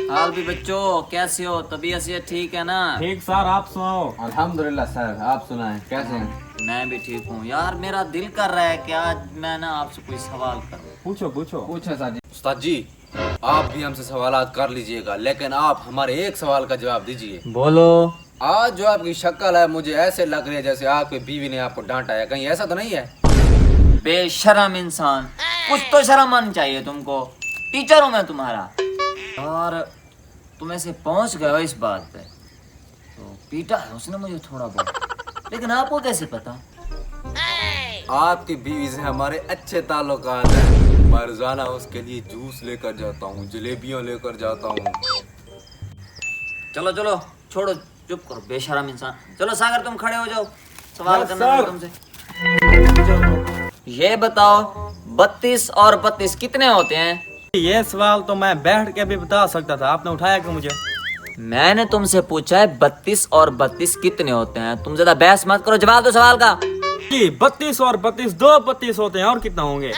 हाल भी बच्चों, कैसे हो? तबीयत से ठीक है ना? ठीक सर, आप सुनाओ। अल्हम्दुलिल्लाह सर, आप सुनाएं कैसे हैं? मैं भी ठीक हूँ यार। मेरा दिल कर रहा है कि आज मैं ना आपसे कोई सवाल करूँ। पूछो पूछो। पूछे सर जी। उस्ताद जी, आप भी हमसे सवालात कर लीजिएगा, लेकिन आप हमारे एक सवाल का जवाब दीजिए। बोलो। आज जो आपकी शक्ल है मुझे ऐसे लग रही है जैसे आपकी बीवी ने आपको डांटा है, कहीं ऐसा तो नहीं है? बेशरम इंसान, कुछ तो शर्म आनी चाहिए तुमको। टीचर हूँ मैं तुम्हारा। और तुम ऐसे पहुंच गए हो इस बात पे, तो पीटा है उसने मुझे थोड़ा बहुत, लेकिन आपको कैसे पता? आपकी बीवी से हमारे अच्छे ताल्लुकात हैं। मर्जाना उसके लिए जूस लेकर जाता हूँ, जलेबियाँ लेकर जाता हूँ। चलो चलो छोड़ो, चुप करो बेशरम इंसान। चलो सागर तुम खड़े हो जाओ, सवाल करना है तुमसे। ये बताओ 32 और 32 कितने होते हैं? ये सवाल तो मैं बैठ के भी बता सकता था, आपने उठाया क्यों मुझे? मैंने तुमसे पूछा है 32 और 32 कितने होते हैं। तुम ज्यादा बहस मत करो, जवाब दो सवाल का। जी 32 और 32 दो 32 होते हैं, और कितना होंगे?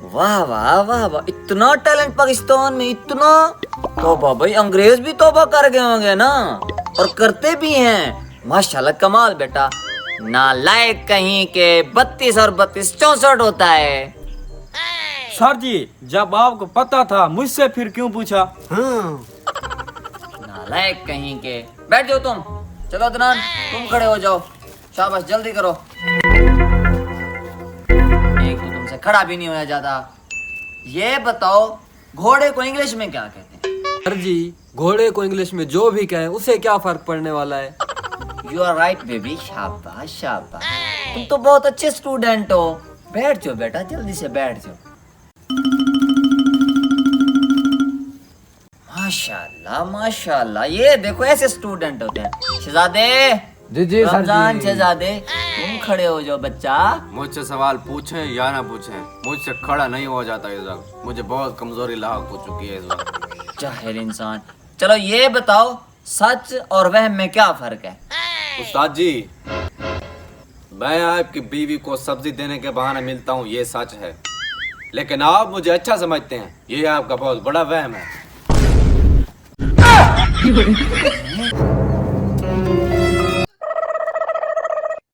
वाह वाह वाह वाह, इतना टैलेंट पाकिस्तान में, इतना। तौबा भाई, अंग्रेज भी तौबा कर गए होंगे ना, और करते भी हैं। माशाल्लाह, कमाल बेटा। नालायक कहीं के, 32 और 32 64 होता है। सर जी, जब आपको पता था मुझसे फिर क्यों पूछा? नालायक कहीं के। बैठ जाओ तुम। चलो अदनान, तुम खड़े हो जाओ। शाबाश, जल्दी करो। एक तो तुमसे खड़ा भी नहीं होया जाता। ये बताओ, घोड़े को इंग्लिश में क्या कहते हैं? सर जी, घोड़े को इंग्लिश में जो भी कहे उसे क्या फर्क पड़ने वाला है। यू आर राइट बेबी, शाबाश शाबाश। तुम तो बहुत अच्छे स्टूडेंट हो। बैठ जाओ बेटा, जल्दी से बैठ जाओ। माशाल्लाह माशाल्लाह, ये देखो ऐसे स्टूडेंट होते हैं। शहजादे, जी जी सर रमजान जी। शहजादे, तुम खड़े हो जाओ बच्चा। मुझसे सवाल पूछें या ना पूछें, मुझसे खड़ा नहीं हो जाता इस वक्त। मुझे बहुत कमजोरी लाहक हो चुकी है इस वक्त। जाहिल इंसान। चलो ये बताओ, सच और वहम में क्या फर्क है? उस्ताद जी, मैं आपकी बीवी को सब्जी देने के बहाने मिलता हूँ, ये सच है। लेकिन आप मुझे अच्छा समझते हैं, ये आपका बहुत बड़ा वहम है।